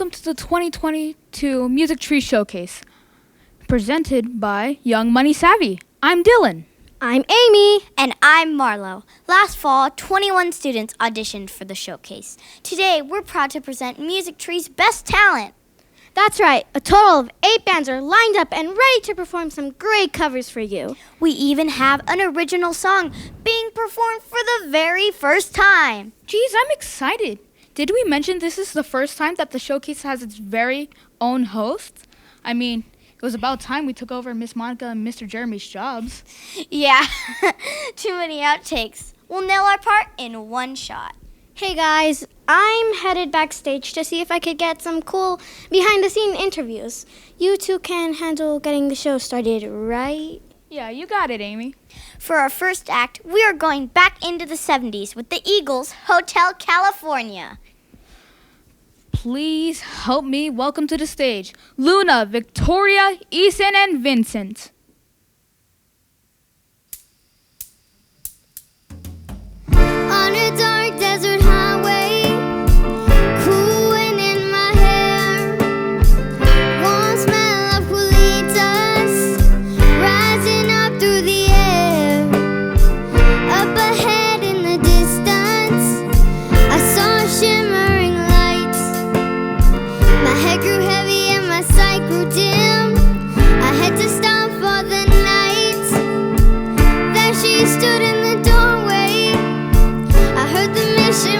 welcome to the 2022 Music Tree Showcase, presented by Young Money Savvy. I'm Dylan. I'm Amy. And I'm Marlo. Last fall, 21 students auditioned for the showcase. Today, we're proud to present Music Tree's best talent. That's right. A total of 8 bands are lined up and ready to perform some great covers for you. We even have an original song being performed for the very first time. Geez, I'm excited. Did we mention this is the first time that the showcase has its very own host? I mean, it was about time we took over Miss Monica and Mr. Jeremy's jobs. Yeah, too many outtakes. We'll nail our part in one shot. Hey guys, I'm headed backstage to see if I could get some cool behind-the-scene interviews. You two can handle getting the show started, right? Yeah, you got it, Amy. For our first act, we are going back into the 70s with the Eagles' Hotel California. Please help me welcome to the stage Luna, Victoria, Ethan, and Vincent. On a dark desert highway, cool wind in my hair, warm smell of Julitas rising up through the air. Up ahead in the distance, I saw shimmering lights. My head grew heavy and my sight grew dim. I had to stop for the night. There she stood in the doorway. I heard the mission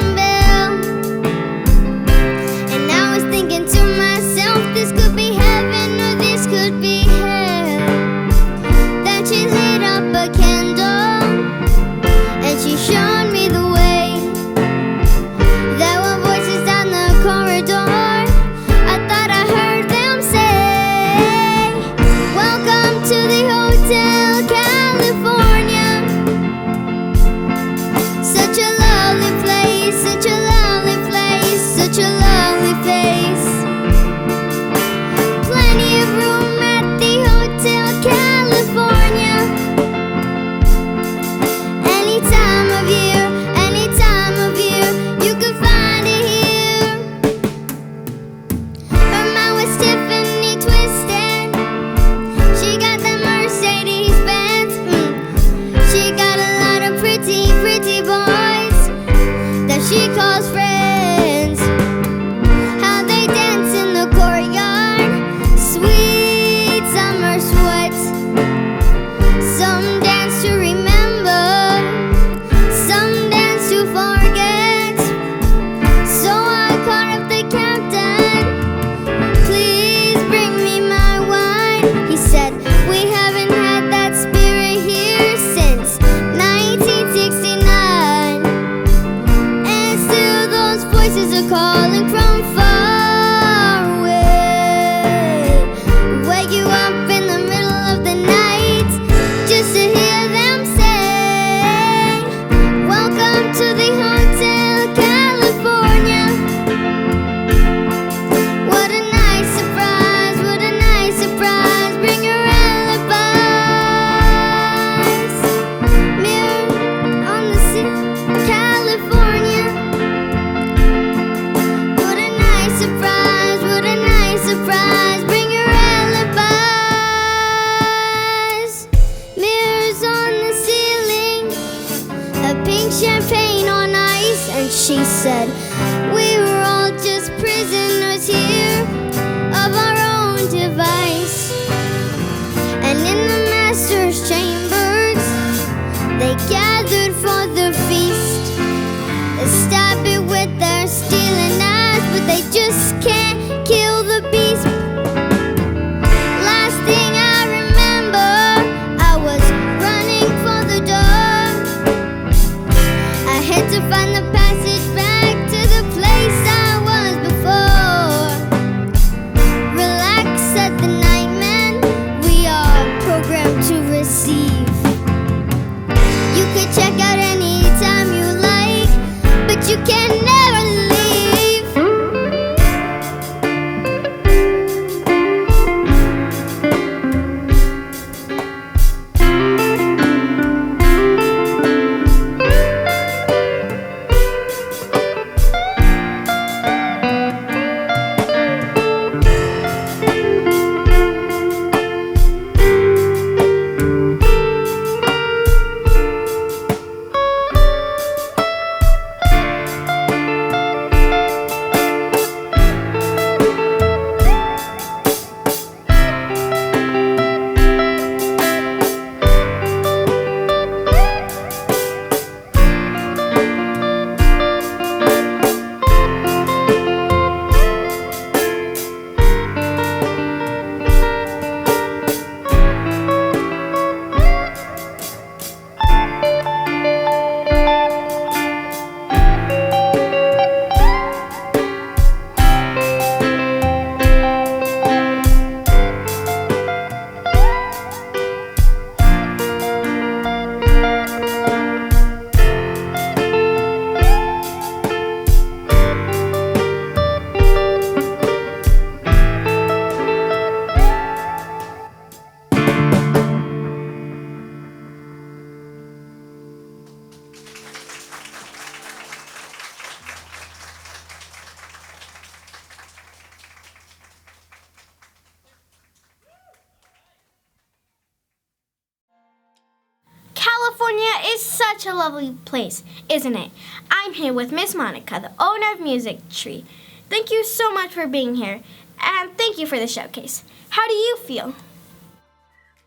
is such a lovely place, isn't it? I'm here with Miss Monica, the owner of Music Tree. Thank you so much for being here, and thank you for the showcase. How do you feel?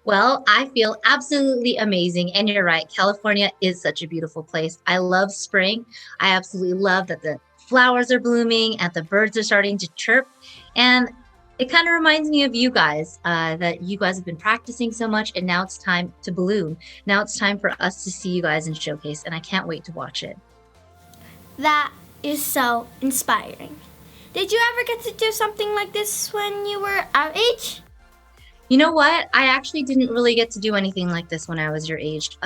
Well, I feel absolutely amazing. And you're right, California is such a beautiful place. I love spring. I absolutely love that the flowers are blooming and the birds are starting to chirp. And it kind of reminds me of you guys, that you guys have been practicing so much and now it's time to bloom. Now it's time for us to see you guys in Showcase, and I can't wait to watch it. That is so inspiring. Did you ever get to do something like this when you were our age? You know what? I actually didn't really get to do anything like this when I was your age.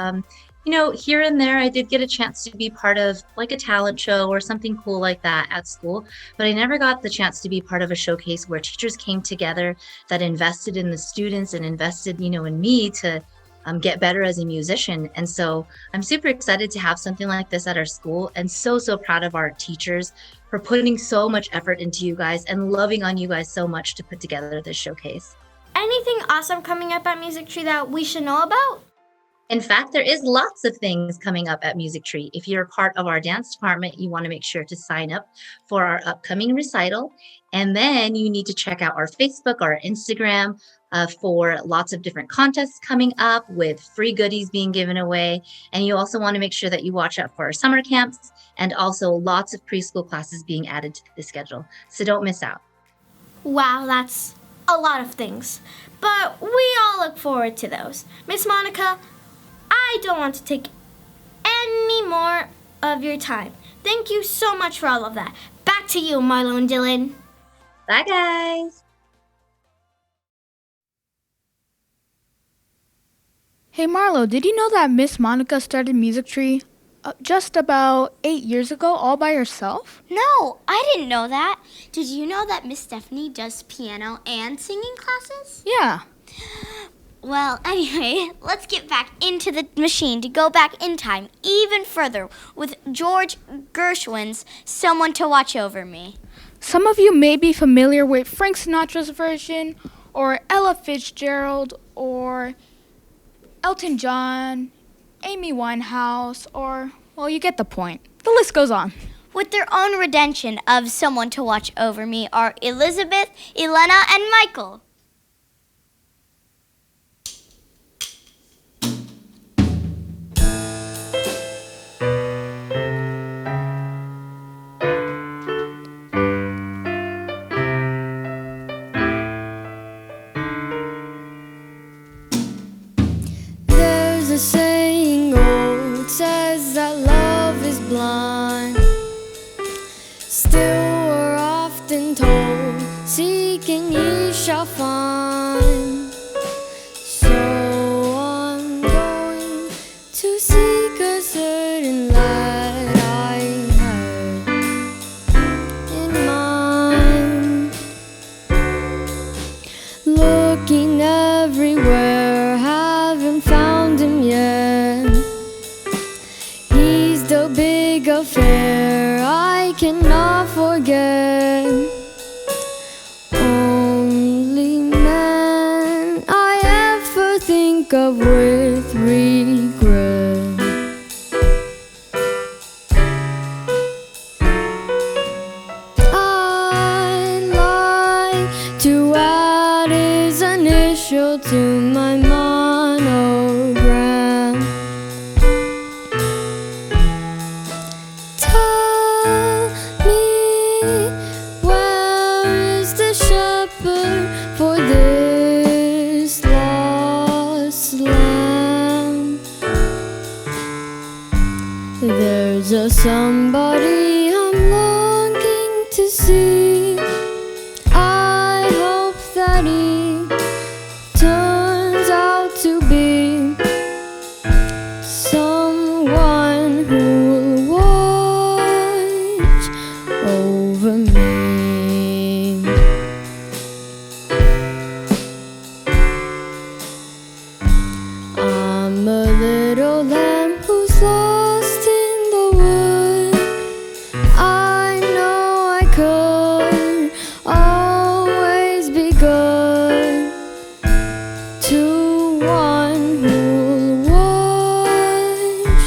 Here and there, I did get a chance to be part of like a talent show or something cool like that at school, but I never got the chance to be part of a showcase where teachers came together that invested in the students and invested, in me to get better as a musician. And so I'm super excited to have something like this at our school, and so, so proud of our teachers for putting so much effort into you guys and loving on you guys so much to put together this showcase. Anything awesome coming up at Music Tree that we should know about? In fact, there is lots of things coming up at Music Tree. If you're a part of our dance department, you want to make sure to sign up for our upcoming recital. And then you need to check out our Facebook or our Instagram for lots of different contests coming up with free goodies being given away. And you also want to make sure that you watch out for our summer camps and also lots of preschool classes being added to the schedule. So don't miss out. Wow, that's a lot of things. But we all look forward to those. Miss Monica, I don't want to take any more of your time. Thank you so much for all of that. Back to you, Marlo and Dylan. Bye, guys. Hey Marlo, did you know that Miss Monica started Music Tree just about 8 years ago all by herself? No, I didn't know that. Did you know that Miss Stephanie does piano and singing classes? Yeah. Well, anyway, let's get back into the machine to go back in time even further with George Gershwin's Someone to Watch Over Me. Some of you may be familiar with Frank Sinatra's version, or Ella Fitzgerald, or Elton John, Amy Winehouse, or, well, you get the point. The list goes on. With their own rendition of Someone to Watch Over Me are Elizabeth, Elena, and Michael. There's a saying old says that love is blind. Still we're often told, seek and ye shall find. So I'm going to seek a certain lad I had in mind. Looking everywhere, haven't found him yet. He's the big affair I cannot forget. Only man I ever think of with regret. I'd like to add his initial to my monogram. Tell me, where is the shepherd for this lost lamb? There's a somebody I'm longing to see. I hope that he turns out to be someone who will watch over me. I'm a little lamb who's lost in the wood. I know I could always be good to one who'll watch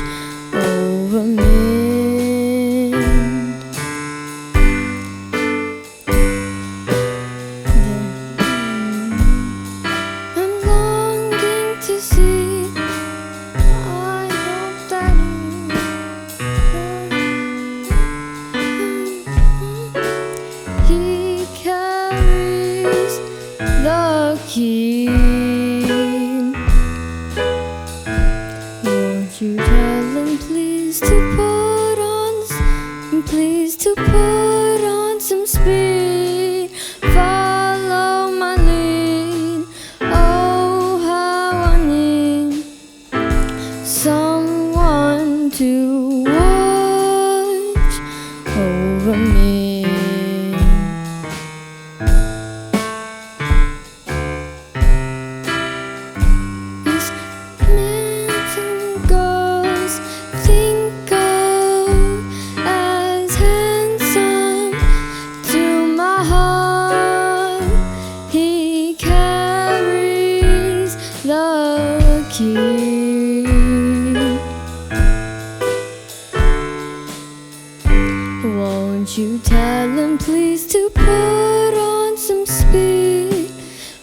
Won't you tell him please to put on some speed?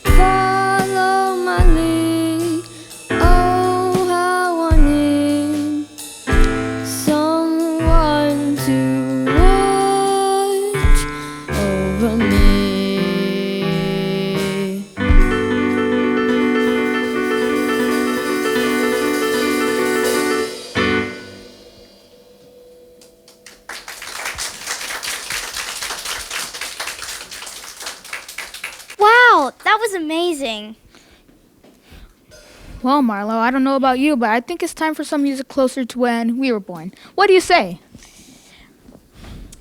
Follow my lead. Oh, how I need someone to watch over me. Wow, that was amazing. Well, Marlo, I don't know about you, but I think it's time for some music closer to when we were born. What do you say?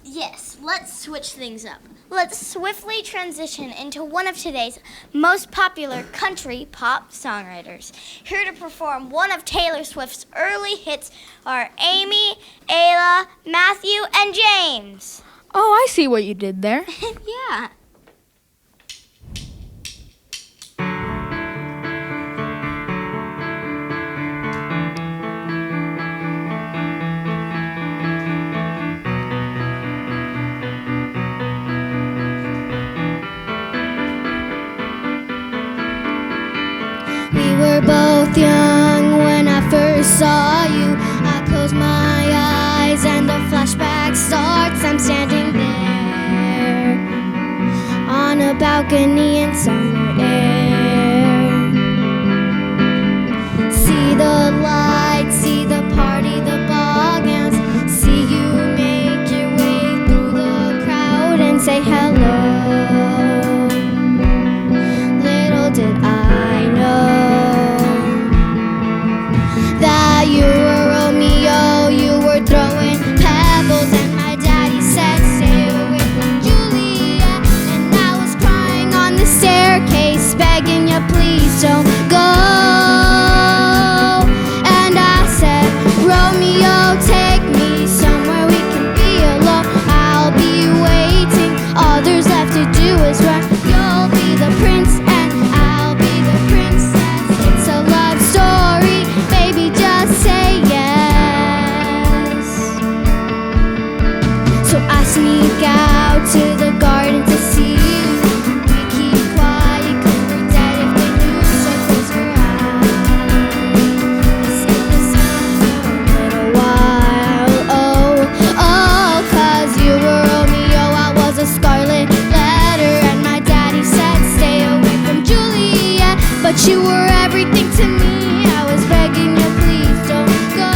Yes, let's switch things up. Let's swiftly transition into one of today's most popular country pop songwriters. Here to perform one of Taylor Swift's early hits are Amy, Ayla, Matthew, and James. Oh, I see what you did there. Yeah. We were both young when I first saw you. I close my eyes and the flashback starts. I'm standing there on a balcony in summer air. See the lights, see the party, the ball gowns. See you make your way through the crowd and say hello. Little did I know that you were Romeo, you were throwing pebbles, and my daddy said, stay away from Julia. And I was crying on the staircase, begging you, please don't go. And I said, Romeo, take me somewhere we can be alone. I'll be waiting, all there's left to do is run. You'll be the prince and I'll be the princess. It's a love story, baby, just say yes. So I sneak out to the garden to see you. We keep quiet 'cause we're dead if they knew. So close your eyes in the sun for a little while. Oh, oh, 'cause you were Romeo, I was a scarlet letter, and my daddy said stay away from Juliet. But you were everything to me. I was begging you, please don't go.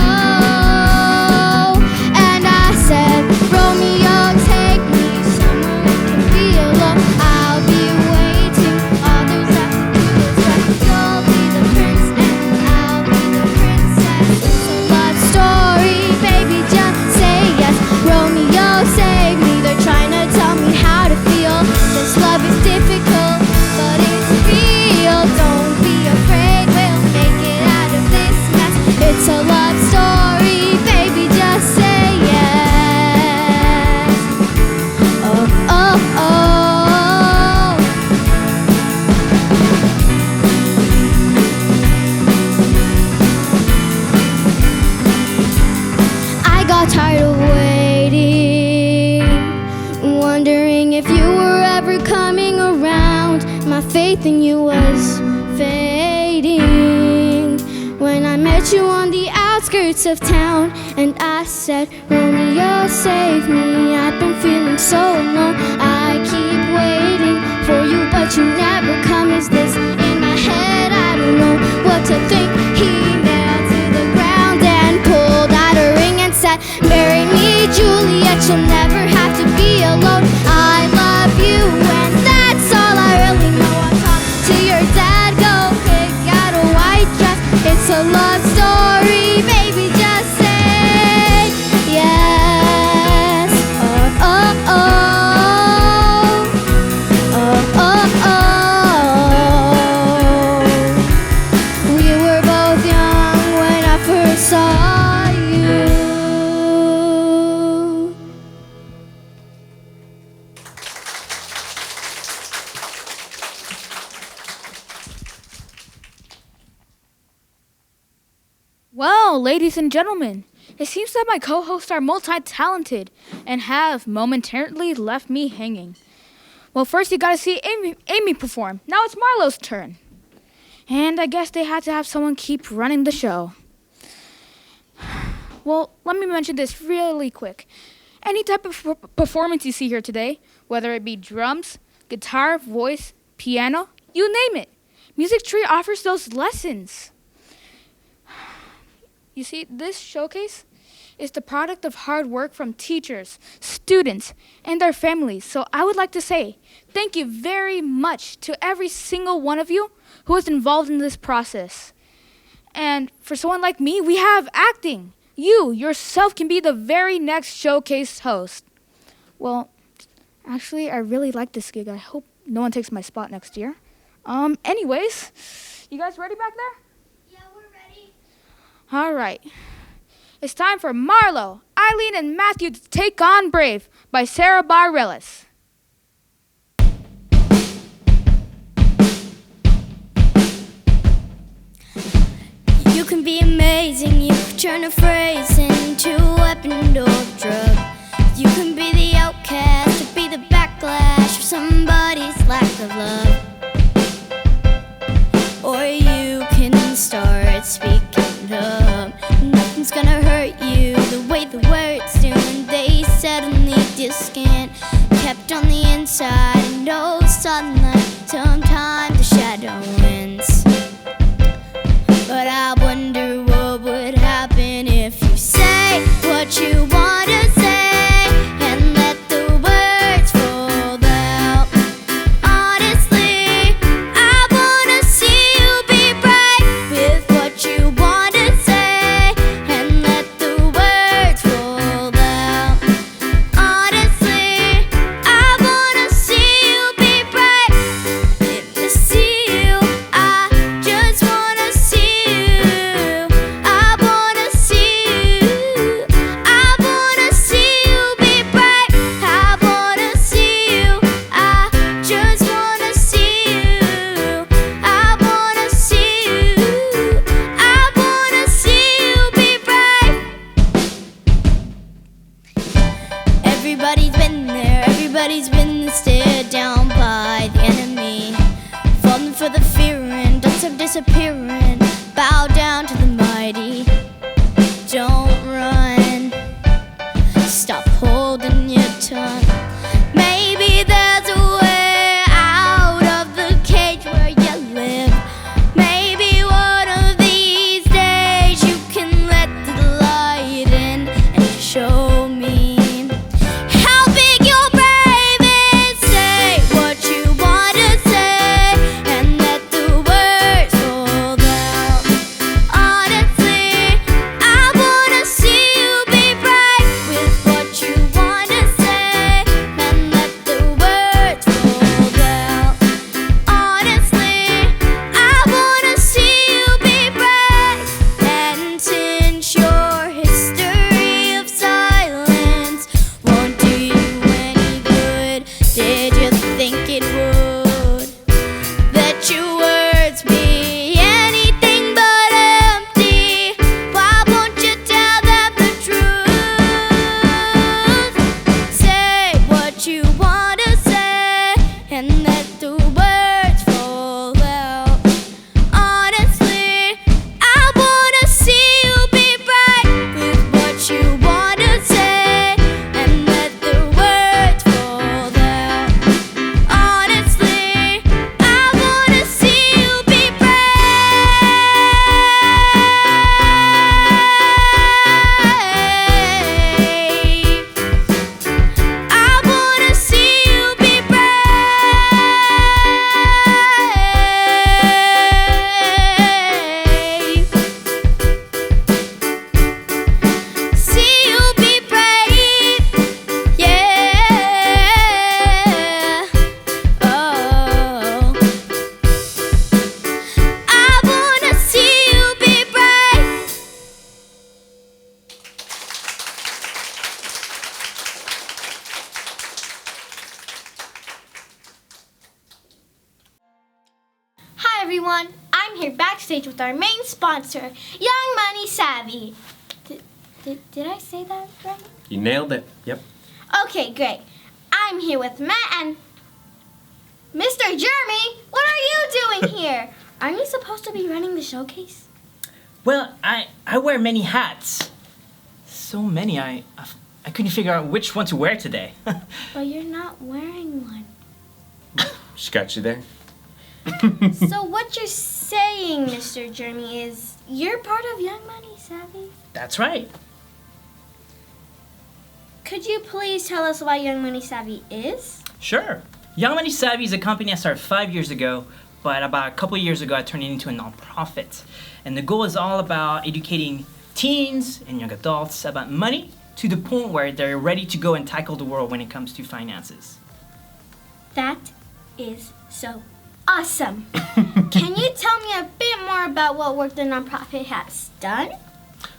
And I said, Romeo, take me somewhere we can be alone. I'll be waiting, all there's left to do is run. You'll be the prince and I'll be the princess. It's a love story, baby, just say yes. Romeo, save me, they're trying to tell me how to feel. This love is difficult, but it's real. Don't be afraid, we'll make it out of this mess. It's a love story, baby, just say yes. Oh, oh, oh. I got tired of waiting, wondering if you were ever coming around. My faith in you was fading when I met you on the outskirts of town. And I said, Romeo, save me, I've been feeling so alone. I keep waiting for you, but you never come. Is this in my head? I don't know what to think. He knelt to the ground and pulled out a ring and said, marry me, Juliet, you'll never have to be alone. I love you, and that's all I really know. I'll talk to your dad, go pick out a white dress. It's a love story, baby, just say yes. Oh, oh, oh. Oh, oh, oh. Well, ladies and gentlemen, it seems that my co-hosts are multi-talented and have momentarily left me hanging. Well, first you gotta see Amy perform. Now it's Marlo's turn. And I guess they had to have someone keep running the show. Well, let me mention this really quick. Any type of performance you see here today, whether it be drums, guitar, voice, piano, you name it, Music Tree offers those lessons. You see, this showcase is the product of hard work from teachers, students, and their families. So I would like to say thank you very much to every single one of you who was involved in this process. And for someone like me, we have acting. You yourself can be the very next showcase host. Well, actually, I really like this gig. I hope no one takes my spot next year. Anyways, you guys ready back there? Yeah, we're ready. All right. It's time for Marlo, Eileen, and Matthew to take on Brave by Sarah Bareilles. You can be amazing, you can turn a phrase into a weapon or a drug. You can be the outcast or be the backlash of somebody's lack of love. Or you can start speaking up. Nothing's gonna hurt you the way the words do. And they suddenly discant, kept on the inside and no sunlight. Sometimes the shadow wins. But I wonder what would happen if you say what you want to say and let the words fall out. Honestly, I want to see you be brave with what you want to say and let the words fall out. Honestly, I want to see you be brave. If I see you, I just want to see you. I want to see you. I want to see you be brave. I want to see you. I just want to see you. I want to see you. I want to see you be brave. Everybody's been there, everybody's been stared down by the enemy, falling for the fear and dust of disappearing, bow down to the mighty. Don't run, stop holding your tongue. Maybe there's a way out of the cage where you live. Maybe one of these days you can let the light in and show me how big your brave is. Say what you want to say and let the words fall out. I'm here backstage with our main sponsor, Young Money Savvy. Did I say that right? You nailed it. Yep. Okay, great. I'm here with Matt and Mr. Jeremy. What are you doing here? Aren't you supposed to be running the showcase? Well, I wear many hats. So many, I couldn't figure out which one to wear today. But you're not wearing one. She got you there. So what you're saying, Mr. Jeremy, is you're part of Young Money Savvy? That's right. Could you please tell us what Young Money Savvy is? Sure. Young Money Savvy is a company I started 5 years ago, but about a couple years ago I turned it into a nonprofit. And the goal is all about educating teens and young adults about money to the point where they're ready to go and tackle the world when it comes to finances. That is so awesome. Can you tell me a bit more about what work the nonprofit has done?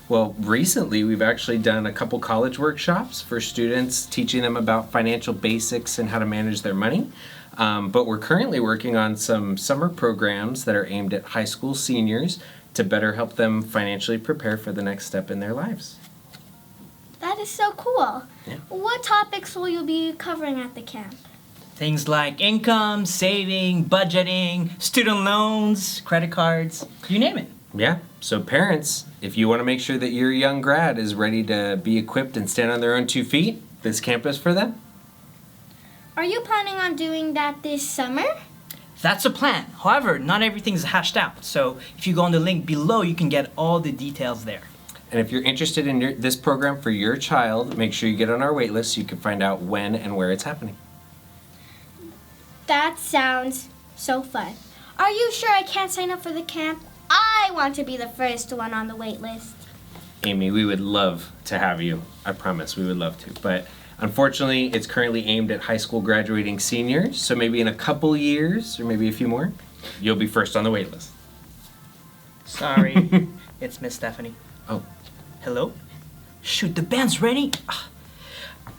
Well, recently we've actually done a couple college workshops for students, teaching them about financial basics and how to manage their money. But we're currently working on some summer programs that are aimed at high school seniors to better help them financially prepare for the next step in their lives. That is so cool. Yeah. What topics will you be covering at the camp? Things like income, saving, budgeting, student loans, credit cards, you name it. Yeah, so parents, if you want to make sure that your young grad is ready to be equipped and stand on their own 2 feet, this camp is for them. Are you planning on doing that this summer? That's a plan. However, not everything's hashed out. So if you go on the link below, you can get all the details there. And if you're interested in this program for your child, make sure you get on our wait list so you can find out when and where it's happening. That sounds so fun. Are you sure I can't sign up for the camp? I want to be the first one on the wait list. Amy, we would love to have you. I promise we would love to. But unfortunately, it's currently aimed at high school graduating seniors. So maybe in a couple years, or maybe a few more, you'll be first on the wait list. Sorry, it's Miss Stephanie. Oh. Hello? Shoot, the band's ready? Ah.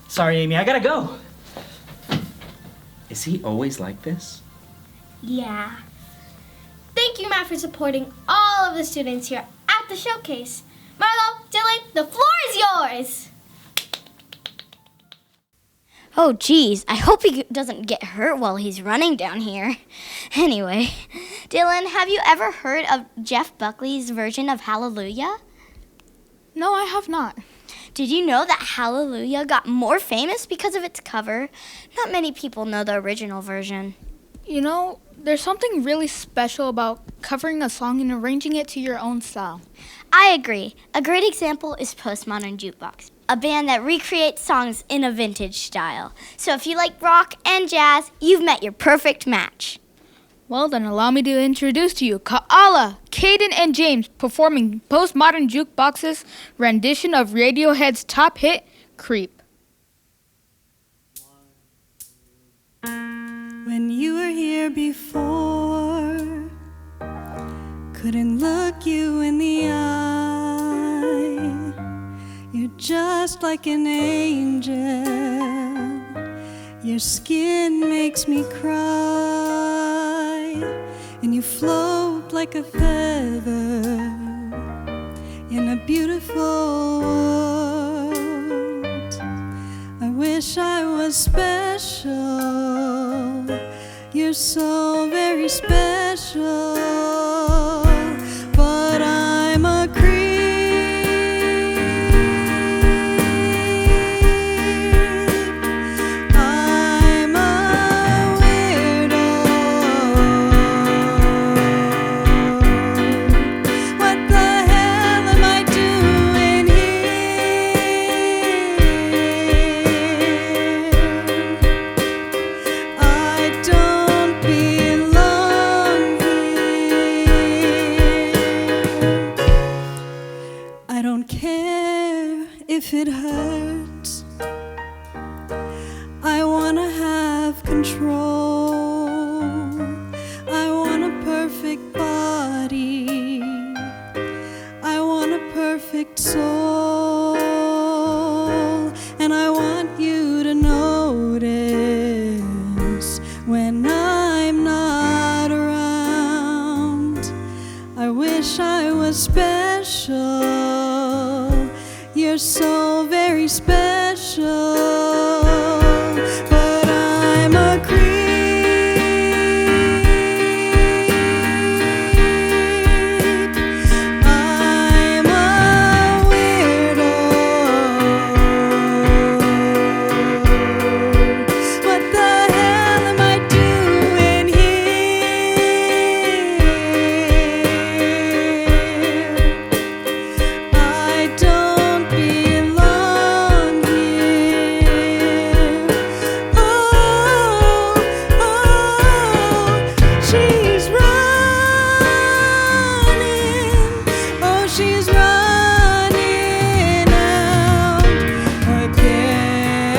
Sorry, Amy, I gotta go. Is he always like this? Yeah. Thank you, Matt, for supporting all of the students here at the showcase. Marlo, Dylan, the floor is yours. Oh, geez. I hope he doesn't get hurt while he's running down here. Anyway, Dylan, have you ever heard of Jeff Buckley's version of Hallelujah? No, I have not. Did you know that Hallelujah got more famous because of its cover? Not many people know the original version. You know, there's something really special about covering a song and arranging it to your own style. I agree. A great example is Postmodern Jukebox, a band that recreates songs in a vintage style. So if you like rock and jazz, you've met your perfect match. Well, then allow me to introduce to you Kaala, Caden, and James performing Postmodern Jukebox's rendition of Radiohead's top hit, Creep. When you were here before, couldn't look you in the eye. You're just like an angel. Your skin makes me cry, and you float like a feather in a beautiful world. I wish I was special. You're so very special, but I'm a creep. I'm a weirdo. What the hell am I doing here? I don't belong here. I don't care if it hurts. I wanna have control. I want a perfect body. I want a perfect soul. And I want you to notice when I'm not around. wish I was special. You're so very special, but I'm a creep. I'm a weirdo. What the hell am I doing here? I don't belong here. Oh, she's running. Oh, she's running out again.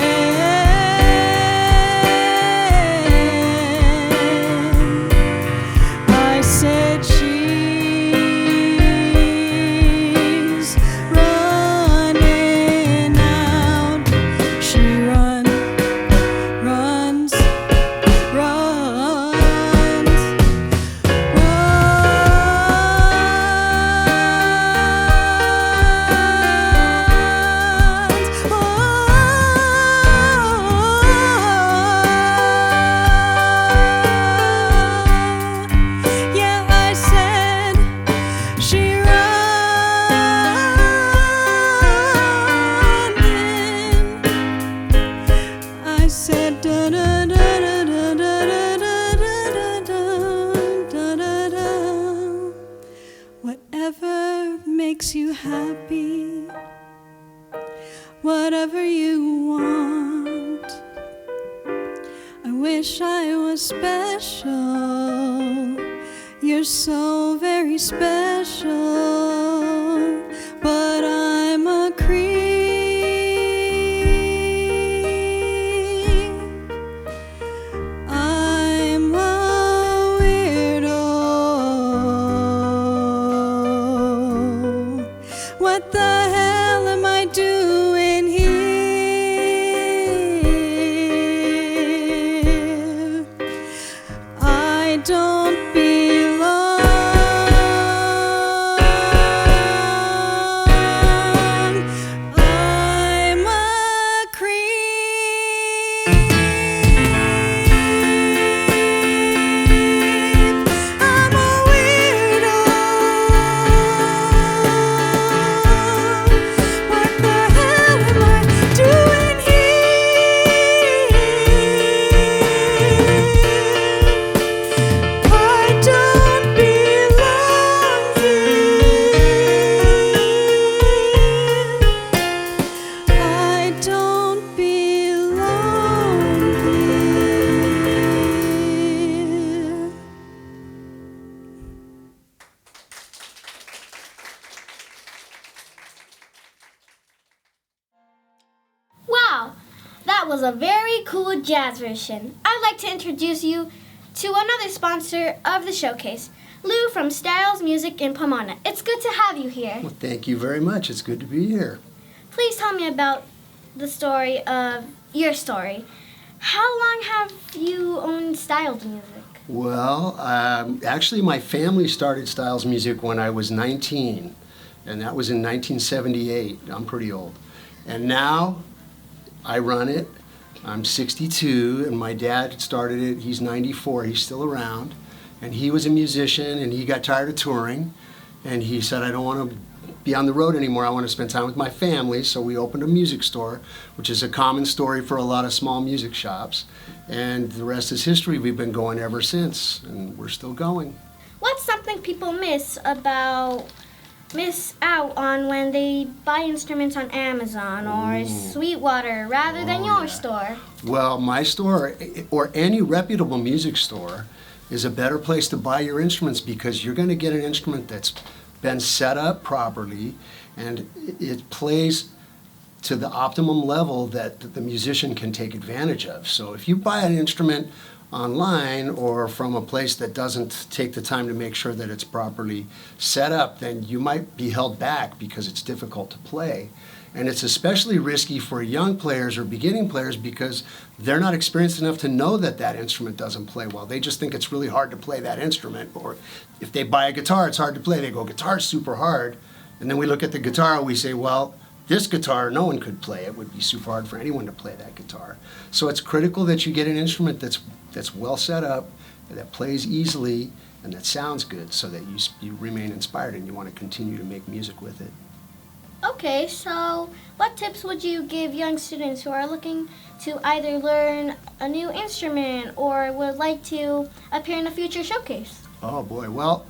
I said she's running out. She runs, runs, yeah, I said she running. I said da da da da da da da da da da da. Whatever makes you happy, whatever you want. I wish I was special. You're so very special, but I'm a creep. I'm a weirdo. What the hell am I doing here? I don't belong. I'm a creep. I'm a weirdo. What the hell am I doing here? I don't belong here. I don't belong here. Wow, that was a very cool jazz version. I'd like to introduce you to another sponsor of the showcase, Lou from Styles Music in Pomona. It's good to have you here. Well, thank you very much. It's good to be here. Please tell me about the story of your story. How long have you owned Styles Music? Well, actually, my family started Styles Music when I was 19, and that was in 1978. I'm pretty old. And now I run it. I'm 62, and my dad started it. He's 94. He's still around. And he was a musician, and he got tired of touring. And he said, I don't want to be on the road anymore. I want to spend time with my family. So we opened a music store, which is a common story for a lot of small music shops. And the rest is history. We've been going ever since, and we're still going. What's something people miss out on when they buy instruments on Amazon or Sweetwater rather than your store? Well, my store, or any reputable music store, is a better place to buy your instruments because you're going to get an instrument that's been set up properly and it plays to the optimum level that the musician can take advantage of. So if you buy an instrument online or from a place that doesn't take the time to make sure that it's properly set up, then you might be held back because it's difficult to play. And it's especially risky for young players or beginning players because they're not experienced enough to know that that instrument doesn't play well. They just think it's really hard to play that instrument. Or if they buy a guitar, it's hard to play. They go, guitar's super hard. And then we look at the guitar and we say, well, this guitar, no one could play. It would be super hard for anyone to play that guitar. So it's critical that you get an instrument that's well set up, that plays easily, and that sounds good so that you remain inspired and you want to continue to make music with it. Okay, so what tips would you give young students who are looking to either learn a new instrument or would like to appear in a future showcase? Oh boy, well,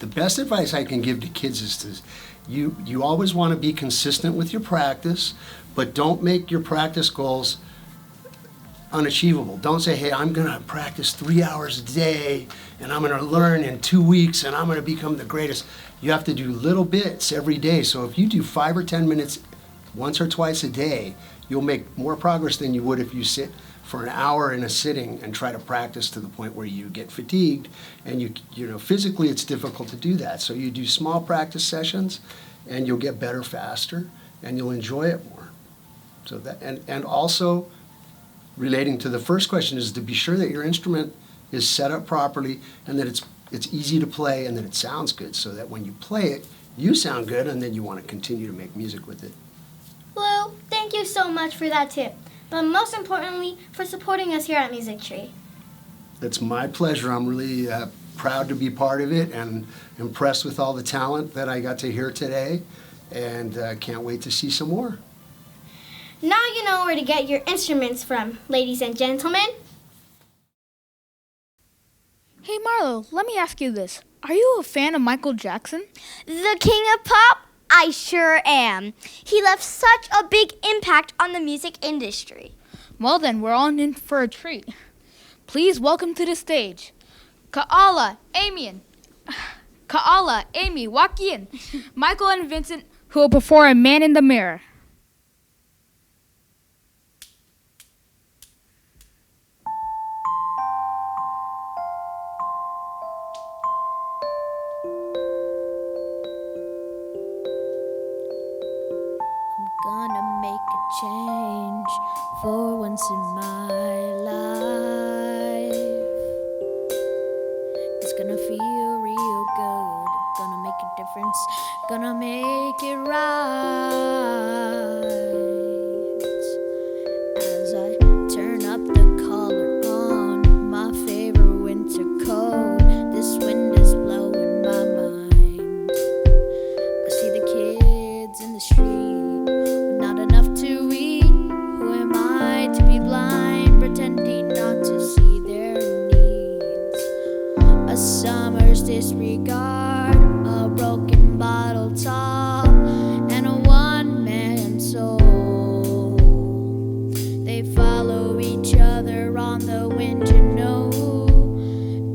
the best advice I can give to kids is you always want to be consistent with your practice, but don't make your practice goals unachievable. Don't say, hey, I'm going to practice 3 hours a day and I'm going to learn in 2 weeks and I'm going to become the greatest. You have to do little bits every day. So if you do 5 or 10 minutes once or twice a day, you'll make more progress than you would if you sit for an hour in a sitting and try to practice to the point where you get fatigued. And you know, physically it's difficult to do that. So you do small practice sessions and you'll get better faster and you'll enjoy it more. So that, and also relating to the first question is to be sure that your instrument is set up properly and that it's easy to play and that it sounds good so that when you play it, you sound good and then you want to continue to make music with it. Lou, thank you so much for that tip, but most importantly, for supporting us here at Music Tree. It's my pleasure. I'm really proud to be part of it and impressed with all the talent that I got to hear today and can't wait to see some more. Now you know where to get your instruments from, ladies and gentlemen. Hey Marlo, let me ask you this. Are you a fan of Michael Jackson? The king of pop? I sure am. He left such a big impact on the music industry. Well then, we're all in for a treat. Please welcome to the stage, Kaala, Amy, Joaquin, Michael and Vincent, who will perform Man in the Mirror. Gonna make a change for once in my life. It's gonna feel real good. Gonna make a difference. Gonna make it right. As I turn up the collar on my favorite winter coat, this wind is blowing my mind. I see the kids in the street, not enough to eat. Who am I to be blind, pretending not to see their needs? A summer's disregard, a broken bottle top, and a one-man soul. They follow each other on the wind, you know,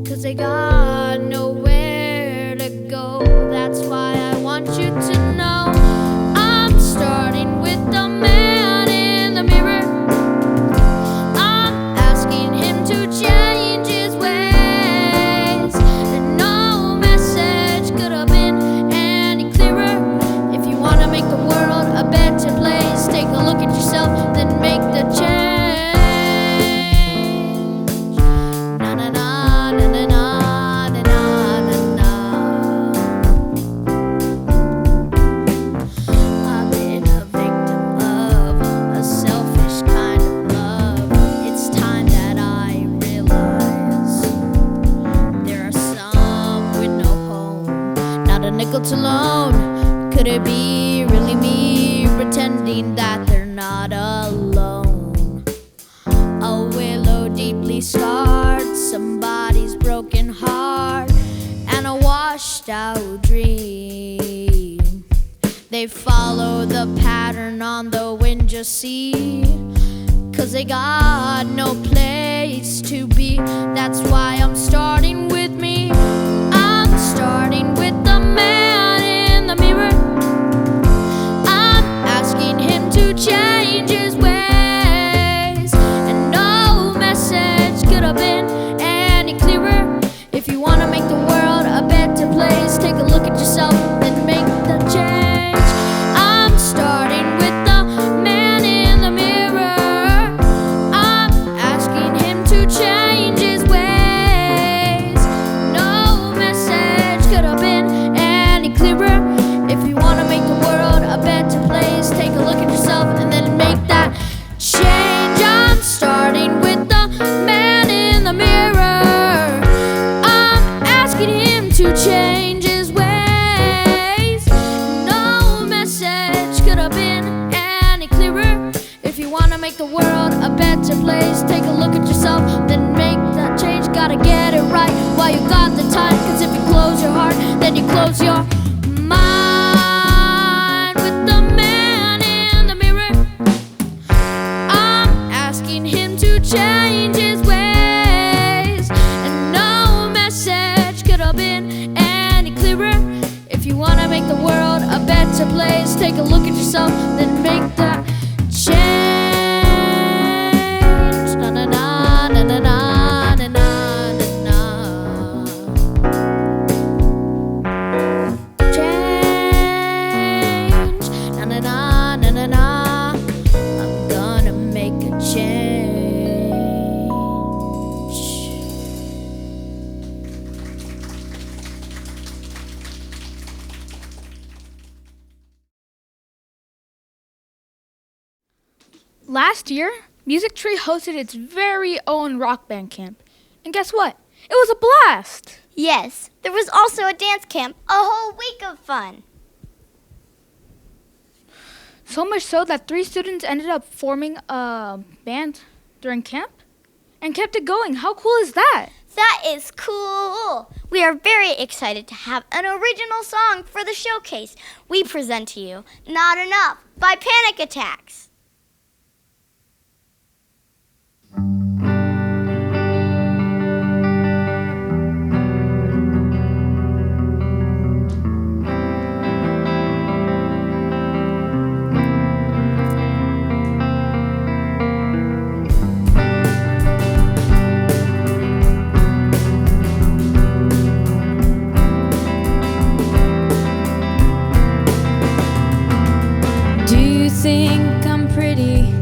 'cause they got nowhere to go. That's why I want you to know I'm starting with the man in the mirror. I'm asking him to change his ways, and no message could have been any clearer. If you want to make the world a better place, take a look at yourself, then make the change. Na na na na na na na na na. I've been a victim of a selfish kind of love. It's time that I realize there are some with no home, not a nickel to loan. Could it be really me pretending that they're not alone? A willow deeply scarred, somebody's broken heart, and a washed out dream. They follow the pattern on the wind, just see, 'cause they got no place to be. That's why I'm starting with me. I'm starting with the man in the mirror. I'm asking him to change his ways, and no message could have been any clearer. If you want to make the world a better place, take a look at yourself and make the change. I'm starting with out your mind with the man in the mirror. I'm asking him to change his ways, and no message could have been any clearer. If you wanna make the world a better place, take a look at yourself, then make that change. Na na na na na na na na na. Change. Na na na na na na. I'm gonna make a change. Last year, Music Tree hosted its very own rock band camp. And guess what? It was a blast! Yes, there was also a dance camp, a whole week of fun. So much so that 3 students ended up forming a band during camp and kept it going. How cool is that? That is cool. We are very excited to have an original song for the showcase. We present to you Not Enough by Panic Attacks. Do you think I'm pretty?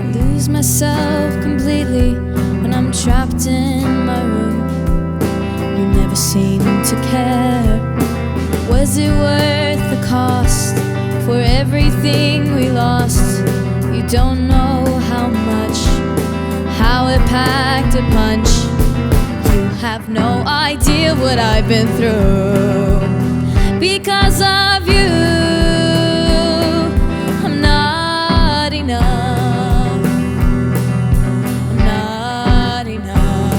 I lose myself completely when I'm trapped in my room. You never seem to care. Was it worth the cost for everything we lost? You don't know how much, how it packed a punch. You have no idea what I've been through because of you. I'm not enough. I'm not enough.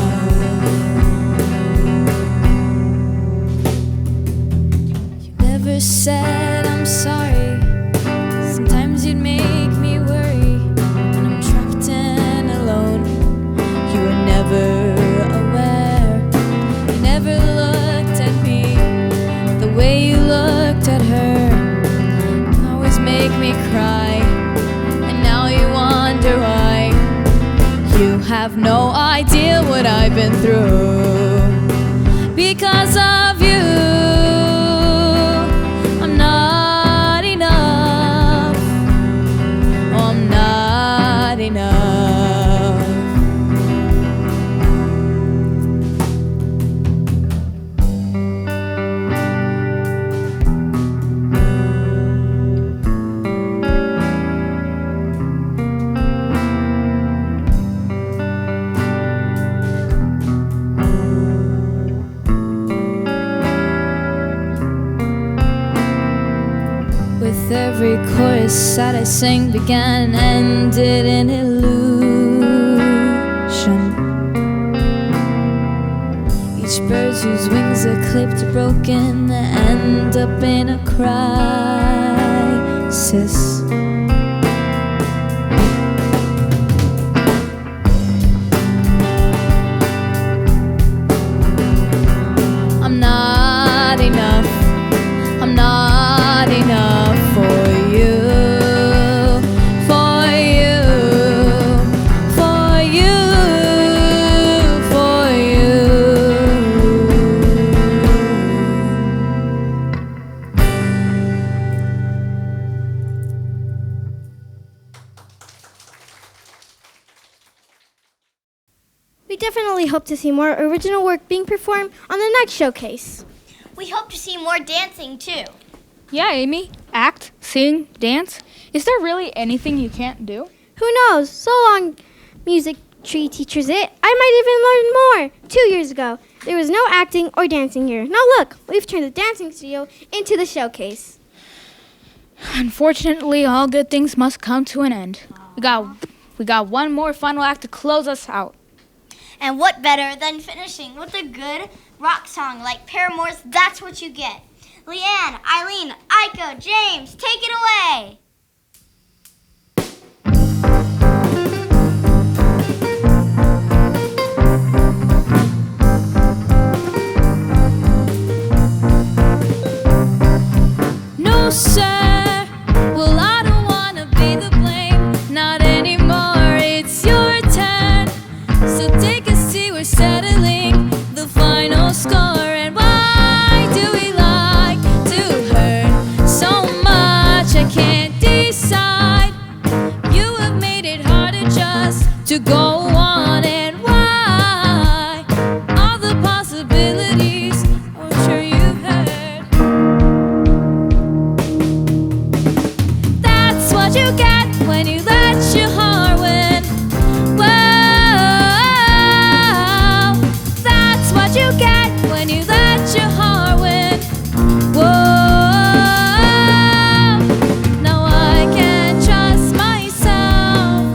You never said I'm sorry. Sometimes you'd make me worry when I'm trapped and alone. You were never aware. You never looked at me the way you looked at her. You always make me cry, and now you wonder why. You have no idea what I've been through because of you. I'm not enough. Oh, I'm not enough. With every chorus that I sang began and ended in illusion. Each bird whose wings are clipped or broken end up in a crisis. I'm not enough. I'm not enough for you, for you, for you, for you. We definitely hope to see more original work being performed on the next showcase. We hope to see more dancing too. Yeah, Amy. Act, sing, dance. Is there really anything you can't do? Who knows? So long Music Tree teaches it, I might even learn more. 2 years ago, there was no acting or dancing here. Now look, we've turned the dancing studio into the showcase. Unfortunately, all good things must come to an end. We got one more final act to close us out. And what better than finishing with a good rock song like Paramore's That's What You Get. Leanne, Eileen, Aiko, James, take it away. No, sir. Well, I don't wanna be the blame. Not anymore. It's your turn. So take a seat. We're settling the final score. And why do we like to hurt so much? I can't decide. You have made it harder just to go on. And why? All the possibilities. I'm sure you've heard. That's what you get when you let your heart win. Whoa, that's what you get when you let your heart win. Whoa, now I can't trust myself.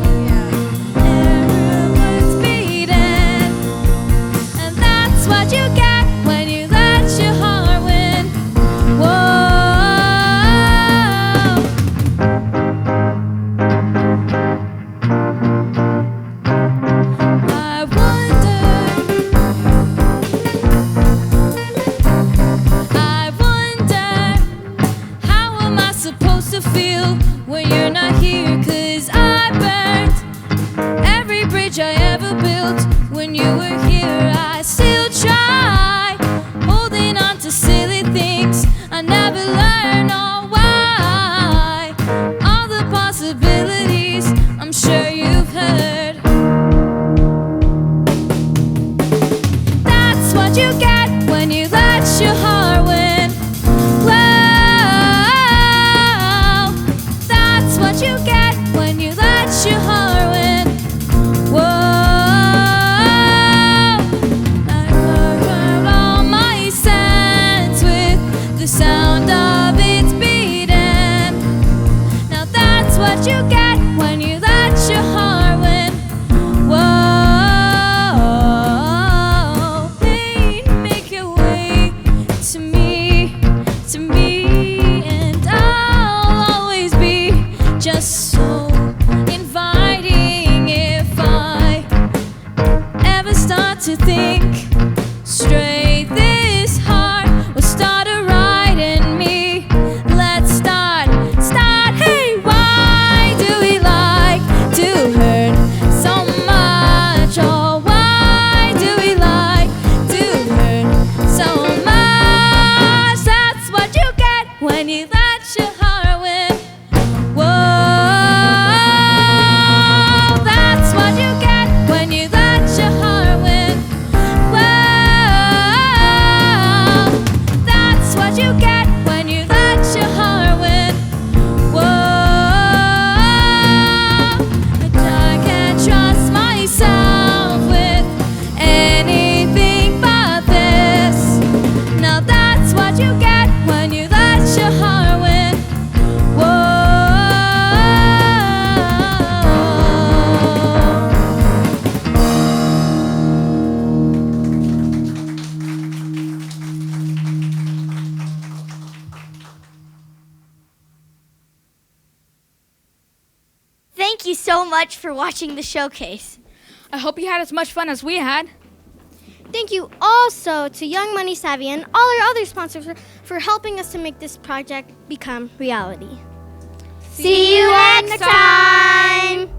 Everyone's beaten, and that's what you get when you let your heart win. Whoa. I wonder, how am I supposed to feel when you're not here? 'Cause I burned every bridge I ever built when you were here. I still try, holding on to silly things I never learned. Oh, why? All the possibilities I'm sure you've heard. That's what you get when you let your heart win. Whoa, that's what you get when you let your heart win. Whoa, I cover all my sense with the sound of its beating. Now that's what you get when you let your heart win. Whoa, pain, make your way to me, and I'll always be just so inviting. If I ever start to think straight, this heart will start a ride in me. Let's start. Hey, why do we like to hurt so much? Oh, why do we like to hurt so much? That's what you get when you let your heart win. Whoa, that's what you get when you let your heart win. Whoa, that's what you get when you let your heart win. Whoa, I can't trust myself with anything but this. Now that's what you get when you let your heart win. Whoa. Thank you so much for watching the showcase. I hope you had as much fun as we had. Thank you also to Young Money Savvy and all our other sponsors for helping us to make this project become reality. See you next time.